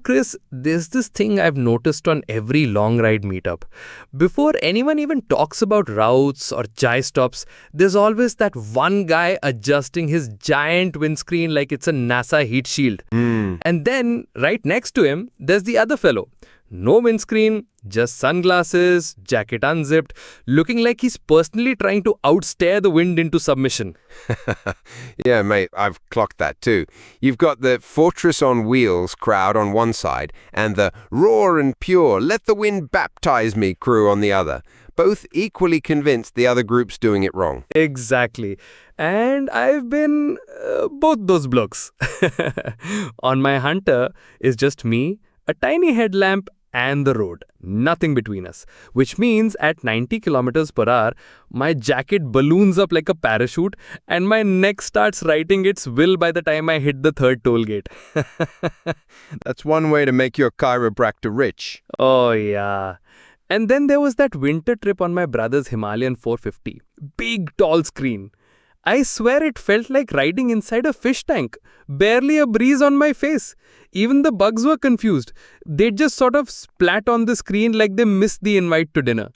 Chris, there's this thing I've noticed on every long ride meetup. Before anyone even talks about routes or chai stops, there's always that one guy adjusting his giant windscreen like it's a NASA heat shield. Hmm. And then, right next to him, there's the other fellow. No windscreen, just sunglasses, jacket unzipped, looking like he's personally trying to outstare the wind into submission. Yeah, mate, I've clocked that too. You've got the Fortress on Wheels crowd on one side and the Raw and Pure, Let the Wind Baptize Me crew on the other. Both equally convinced the other group's doing it wrong. Exactly. And I've been both those blokes. On my Hunter is just me, a tiny headlamp, and the road. Nothing between us. Which means at 90 kilometers per hour, my jacket balloons up like a parachute and my neck starts writing its will by the time I hit the third toll gate. That's one way to make your chiropractor rich. Oh, yeah. And then there was that winter trip on my brother's Himalayan 450. Big, tall screen. I swear it felt like riding inside a fish tank. Barely a breeze on my face. Even the bugs were confused. They just sort of splat on the screen like they missed the invite to dinner.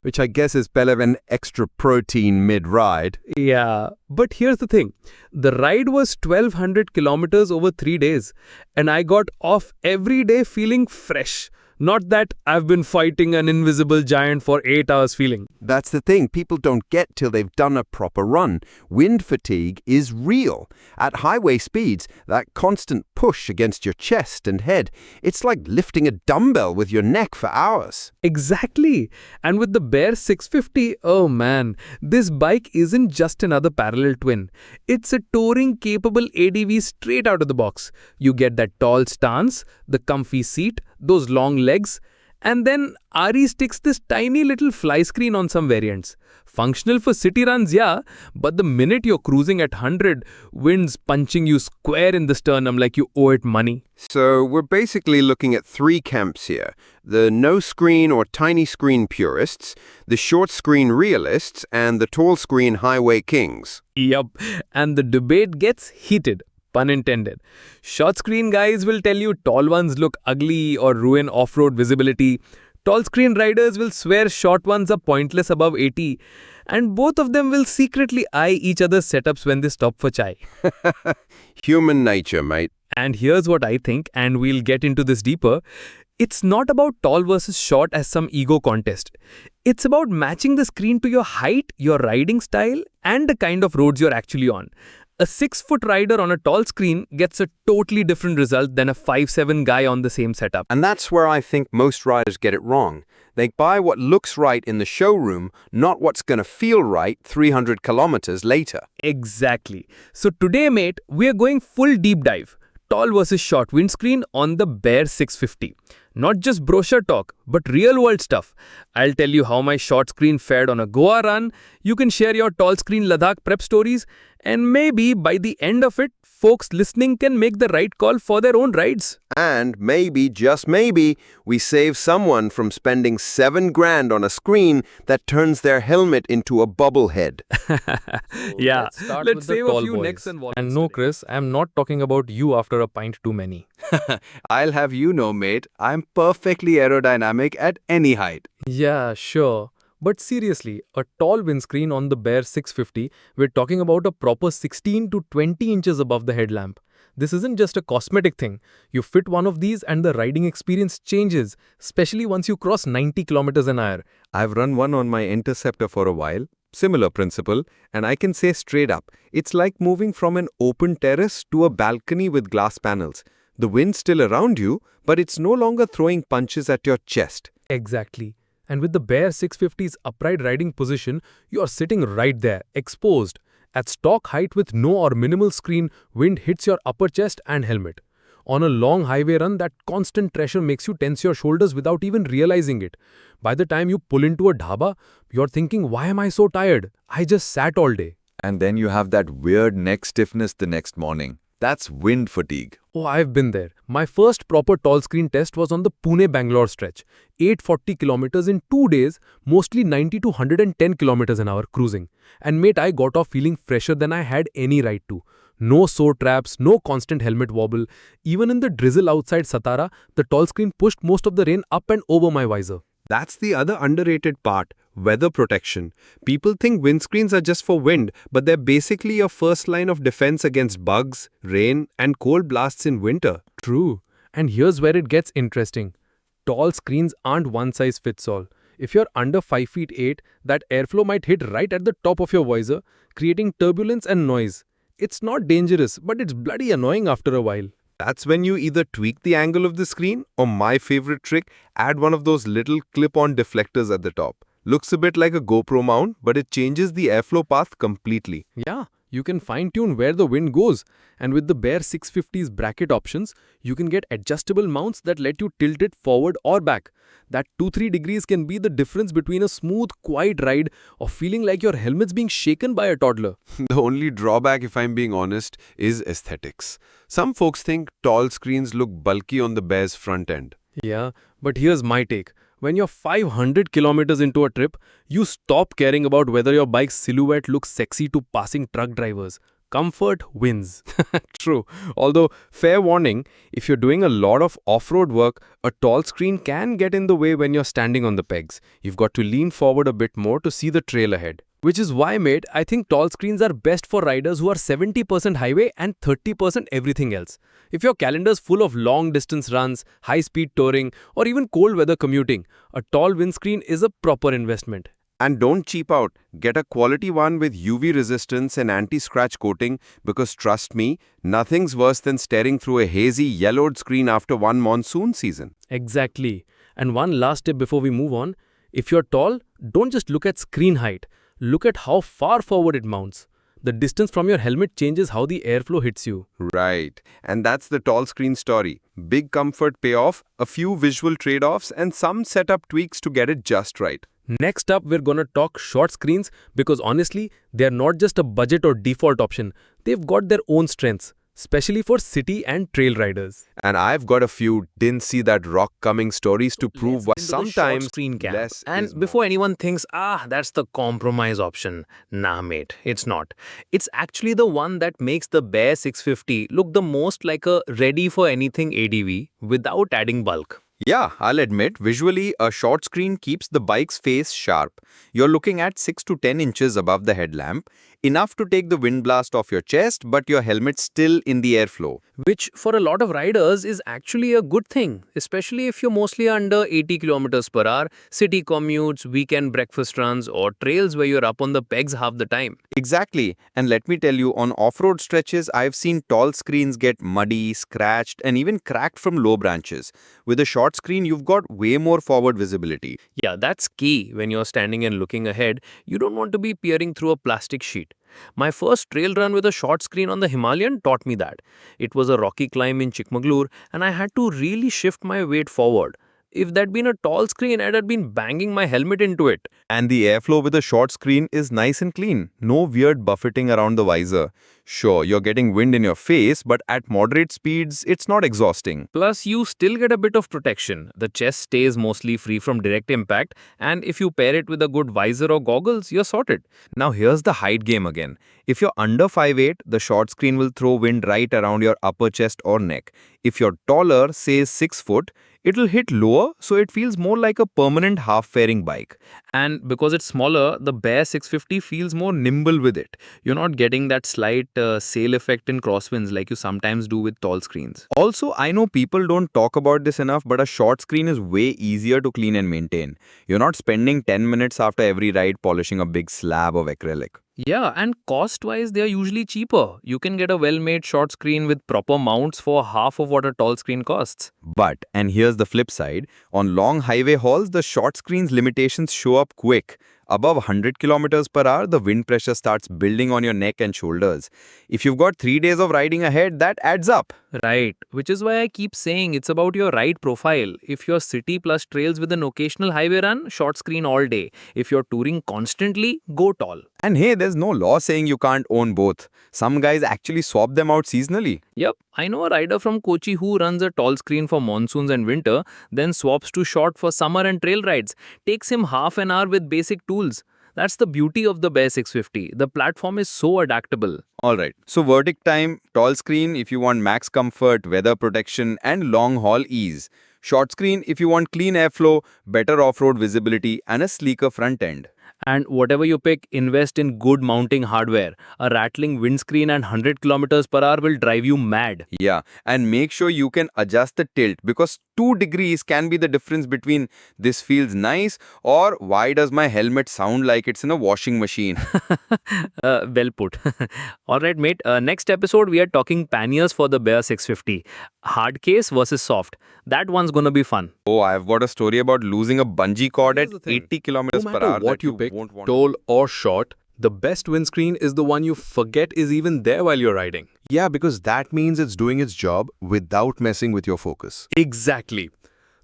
Which I guess is better than extra protein mid-ride. Yeah, but here's the thing. The ride was 1200 kilometers over 3 days. And I got off every day feeling fresh. Not that I've been fighting an invisible giant for 8 hours feeling. That's the thing people don't get till they've done a proper run. Wind fatigue is real. At highway speeds, that constant push against your chest and head, it's like lifting a dumbbell with your neck for hours. Exactly. And with the Bear 650, oh man, this bike isn't just another parallel twin. It's a touring capable ADV straight out of the box. You get that tall stance, the comfy seat, those long legs, and then Aadi sticks this tiny little flyscreen on some variants. Functional for city runs, yeah, but the minute you're cruising at 100, wind's punching you square in the sternum like you owe it money. So we're basically looking at three camps here. The no screen or tiny screen purists, the short screen realists, and the tall screen highway kings. Yup, and the debate gets heated. Pun intended. Short screen guys will tell you tall ones look ugly or ruin off-road visibility. Tall screen riders will swear short ones are pointless above 80. And both of them will secretly eye each other's setups when they stop for chai. Human nature, mate. And here's what I think, and we'll get into this deeper. It's not about tall versus short as some ego contest. It's about matching the screen to your height, your riding style, and the kind of roads you're actually on. A 6-foot rider on a tall screen gets a totally different result than a 5'7" guy on the same setup. And that's where I think most riders get it wrong. They buy what looks right in the showroom, not what's going to feel right 300 kilometers later. Exactly. So today, mate, we're going full deep dive. Tall versus short windscreen on the Bear 650. Not just brochure talk, but real-world stuff. I'll tell you how my short screen fared on a Goa run. You can share your tall screen Ladakh prep stories. And maybe by the end of it, folks listening can make the right call for their own rides. And maybe, just maybe, we save someone from spending $7,000 on a screen that turns their helmet into a bubblehead. Yeah, let's save a few boys. necks and volumes. And no, Chris, I'm not talking about you after a pint too many. I'll have you know, mate, I'm perfectly aerodynamic at any height. Yeah, sure. But seriously, a tall windscreen on the Bear 650, we're talking about a proper 16 to 20 inches above the headlamp. This isn't just a cosmetic thing. You fit one of these and the riding experience changes, especially once you cross 90 kilometers an hour. I've run one on my Interceptor for a while, similar principle, and I can say straight up, it's like moving from an open terrace to a balcony with glass panels. The wind's still around you, but it's no longer throwing punches at your chest. Exactly. And with the Bear 650's upright riding position, you're sitting right there, exposed. At stock height with no or minimal screen, wind hits your upper chest and helmet. On a long highway run, that constant pressure makes you tense your shoulders without even realizing it. By the time you pull into a dhaba, you're thinking, why am I so tired? I just sat all day. And then you have that weird neck stiffness the next morning. That's wind fatigue. Oh, I've been there. My first proper tall screen test was on the Pune-Bangalore stretch. 840 kilometers in 2 days, mostly 90 to 110 kilometers an hour cruising. And mate, I got off feeling fresher than I had any right to. No sore traps, no constant helmet wobble. Even in the drizzle outside Satara, the tall screen pushed most of the rain up and over my visor. That's the other underrated part, weather protection. People think windscreens are just for wind, but they're basically your first line of defense against bugs, rain, and cold blasts in winter. True. And here's where it gets interesting. Tall screens aren't one size fits all. If you're under 5 feet 8, that airflow might hit right at the top of your visor, creating turbulence and noise. It's not dangerous, but it's bloody annoying after a while. That's when you either tweak the angle of the screen or, my favorite trick, add one of those little clip-on deflectors at the top. Looks a bit like a GoPro mount, but it changes the airflow path completely. Yeah, you can fine-tune where the wind goes. And with the Bear 650's bracket options, you can get adjustable mounts that let you tilt it forward or back. That 2-3 degrees can be the difference between a smooth, quiet ride or feeling like your helmet's being shaken by a toddler. The only drawback, if I'm being honest, is aesthetics. Some folks think tall screens look bulky on the Bear's front end. Yeah, but here's my take. When you're 500 kilometers into a trip, you stop caring about whether your bike's silhouette looks sexy to passing truck drivers. Comfort wins. True. Although, fair warning, if you're doing a lot of off-road work, a tall screen can get in the way when you're standing on the pegs. You've got to lean forward a bit more to see the trail ahead. Which is why, mate, I think tall screens are best for riders who are 70% highway and 30% everything else. If your calendar's full of long-distance runs, high-speed touring, or even cold-weather commuting, a tall windscreen is a proper investment. And don't cheap out. Get a quality one with UV resistance and anti-scratch coating because trust me, nothing's worse than staring through a hazy, yellowed screen after one monsoon season. Exactly. And one last tip before we move on. If you're tall, don't just look at screen height. Look at how far forward it mounts. The distance from your helmet changes how the airflow hits you. Right. And that's the tall screen story. Big comfort payoff, a few visual trade-offs, and some setup tweaks to get it just right. Next up, we're gonna talk short screens because honestly, they're not just a budget or default option. They've got their own strengths, especially for city and trail riders. And I've got a few didn't see that rock coming stories to prove why Into the short sometimes screen camp. less And is before anyone thinks, that's the compromise option. Nah, mate, it's not. It's actually the one that makes the Bear 650 look the most like a ready for anything ADV without adding bulk. Yeah, I'll admit, visually, a short screen keeps the bike's face sharp. You're looking at 6 to 10 inches above the headlamp, enough to take the wind blast off your chest, but your helmet's still in the airflow. Which for a lot of riders is actually a good thing, especially if you're mostly under 80 kilometers per hour, city commutes, weekend breakfast runs, or trails where you're up on the pegs half the time. Exactly, and let me tell you, on off-road stretches, I've seen tall screens get muddy, scratched, and even cracked from low branches. With a short screen, you've got way more forward visibility. Yeah, that's key. When you're standing and looking ahead, you don't want to be peering through a plastic sheet. My first trail run with a short screen on the Himalayan taught me that. It was a rocky climb in Chikmagalur and I had to really shift my weight forward. If that'd been a tall screen, I'd have been banging my helmet into it. And the airflow with a short screen is nice and clean. No weird buffeting around the visor. Sure, you're getting wind in your face, but at moderate speeds, it's not exhausting. Plus, you still get a bit of protection. The chest stays mostly free from direct impact, and if you pair it with a good visor or goggles, you're sorted. Now here's the height game again. If you're under 5'8", the short screen will throw wind right around your upper chest or neck. If you're taller, say 6 foot, it'll hit lower, so it feels more like a permanent half-fairing bike. And because it's smaller, the Bear 650 feels more nimble with it. You're not getting that slight sail effect in crosswinds like you sometimes do with tall screens. Also, I know people don't talk about this enough, but a short screen is way easier to clean and maintain. You're not spending 10 minutes after every ride polishing a big slab of acrylic. Yeah, and cost-wise, they are usually cheaper. You can get a well-made short screen with proper mounts for half of what a tall screen costs. But, and here's the flip side, on long highway hauls, the short screen's limitations show up quick. Above 100 kilometers per hour, the wind pressure starts building on your neck and shoulders. If you've got 3 days of riding ahead, that adds up. Right, which is why I keep saying it's about your ride profile. If you're city plus trails with an occasional highway run, short screen all day. If you're touring constantly, go tall. And hey, there's no law saying you can't own both. Some guys actually swap them out seasonally. Yep, I know a rider from Kochi who runs a tall screen for monsoons and winter, then swaps to short for summer and trail rides. Takes him half an hour with basic tools. That's the beauty of the Bear 650. The platform is so adaptable. Alright, so verdict time, tall screen if you want max comfort, weather protection, and long haul ease. Short screen if you want clean airflow, better off-road visibility, and a sleeker front end. And whatever you pick, invest in good mounting hardware. A rattling windscreen and 100 kilometers per hour will drive you mad. Yeah, and make sure you can adjust the tilt because 2 degrees can be the difference between this feels nice or why does my helmet sound like it's in a washing machine. Well put. Alright, mate. Next episode, we are talking panniers for the Bear 650. Hard case versus soft. That one's gonna be fun. Oh, I've got a story about losing a bungee cord Here's at the thing. 80 kilometers No per matter hour. what that you pick, won't want. tall or short, the best windscreen is the one you forget is even there while you're riding. Yeah, because that means it's doing its job without messing with your focus. Exactly.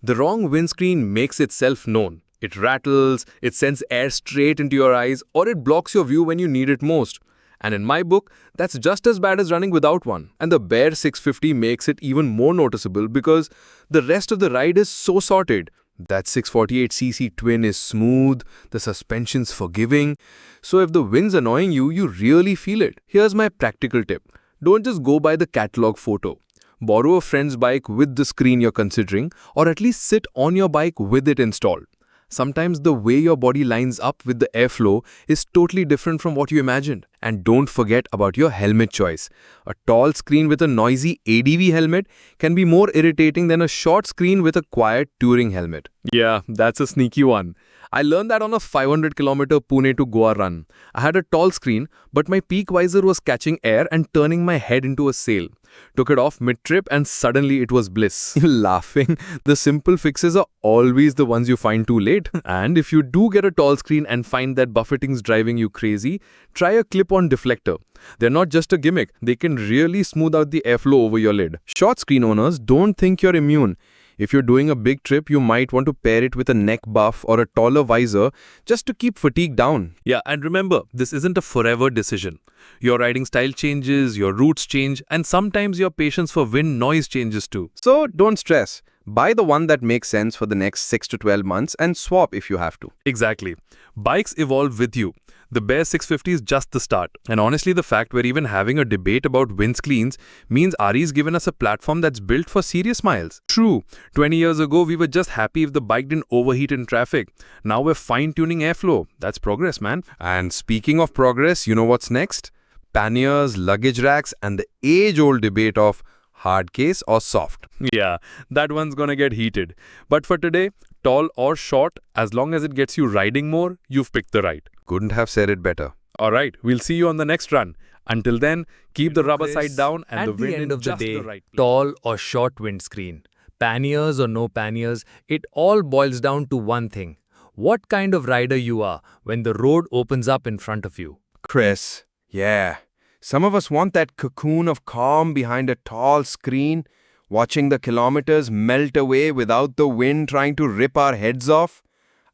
The wrong windscreen makes itself known. It rattles, it sends air straight into your eyes, or it blocks your view when you need it most. And in my book, that's just as bad as running without one. And the Bear 650 makes it even more noticeable because the rest of the ride is so sorted. That 648cc twin is smooth, the suspension's forgiving. So if the wind's annoying you, you really feel it. Here's my practical tip. Don't just go by the catalog photo. Borrow a friend's bike with the screen you're considering, or at least sit on your bike with it installed. Sometimes the way your body lines up with the airflow is totally different from what you imagined. And don't forget about your helmet choice. A tall screen with a noisy ADV helmet can be more irritating than a short screen with a quiet touring helmet. Yeah, that's a sneaky one. I learned that on a 500-kilometer Pune to Goa run. I had a tall screen, but my peak visor was catching air and turning my head into a sail. Took it off mid-trip and suddenly it was bliss. Laughing, the simple fixes are always the ones you find too late. And if you do get a tall screen and find that buffeting's driving you crazy, try a clip-on deflector. They're not just a gimmick, they can really smooth out the airflow over your lid. Short screen owners, don't think you're immune. If you're doing a big trip, you might want to pair it with a neck buff or a taller visor just to keep fatigue down. Yeah, and remember, this isn't a forever decision. Your riding style changes, your routes change, and sometimes your patience for wind noise changes too. So don't stress. Buy the one that makes sense for the next 6 to 12 months and swap if you have to. Exactly. Bikes evolve with you. The Bear 650 is just the start. And honestly, the fact we're even having a debate about windscreens means Aadi's given us a platform that's built for serious miles. True, 20 years ago, we were just happy if the bike didn't overheat in traffic. Now we're fine-tuning airflow. That's progress, man. And speaking of progress, you know what's next? Panniers, luggage racks, and the age-old debate of hard case or soft. Yeah, that one's gonna get heated. But for today, tall or short, as long as it gets you riding more, you've picked the right. Couldn't have said it better. Alright, we'll see you on the next run. Until then, keep the rubber side down and At the the wind end in of the just day, the right place. tall or short windscreen, panniers or no panniers, it all boils down to one thing. What kind of rider you are when the road opens up in front of you. Chris, yeah. Some of us want that cocoon of calm behind a tall screen, watching the kilometers melt away without the wind trying to rip our heads off.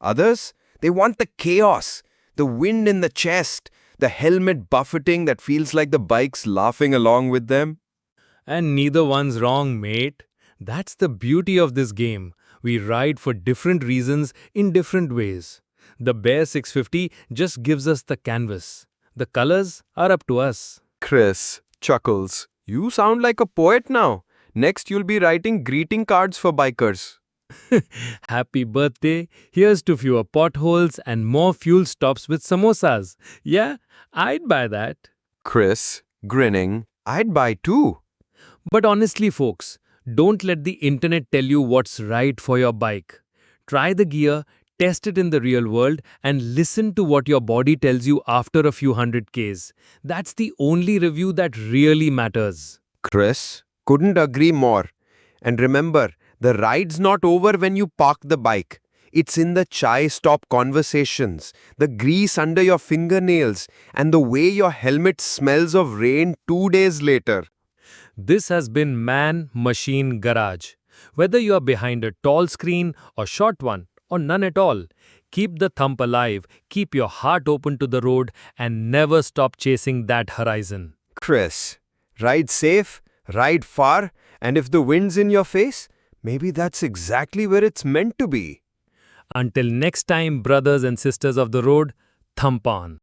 Others, they want the chaos, the wind in the chest, the helmet buffeting that feels like the bike's laughing along with them. And neither one's wrong, mate. That's the beauty of this game. We ride for different reasons in different ways. The Bear 650 just gives us the canvas. The colors are up to us. Chris chuckles. You sound like a poet now. Next, you'll be writing greeting cards for bikers. Happy birthday. Here's to fewer potholes and more fuel stops with samosas. Yeah, I'd buy that. Chris, grinning. I'd buy too. But honestly, folks, don't let the internet tell you what's right for your bike. Try the gear, test it in the real world, and listen to what your body tells you after a few 100Ks. That's the only review that really matters. Chris, couldn't agree more. And remember, the ride's not over when you park the bike. It's in the chai stop conversations, the grease under your fingernails, and the way your helmet smells of rain 2 days later. This has been Man Machine Garage. Whether you are behind a tall screen or short one, or none at all, keep the thump alive, keep your heart open to the road, and never stop chasing that horizon. Chris, ride safe, ride far, and if the wind's in your face, maybe that's exactly where it's meant to be. Until next time, brothers and sisters of the road, thump on.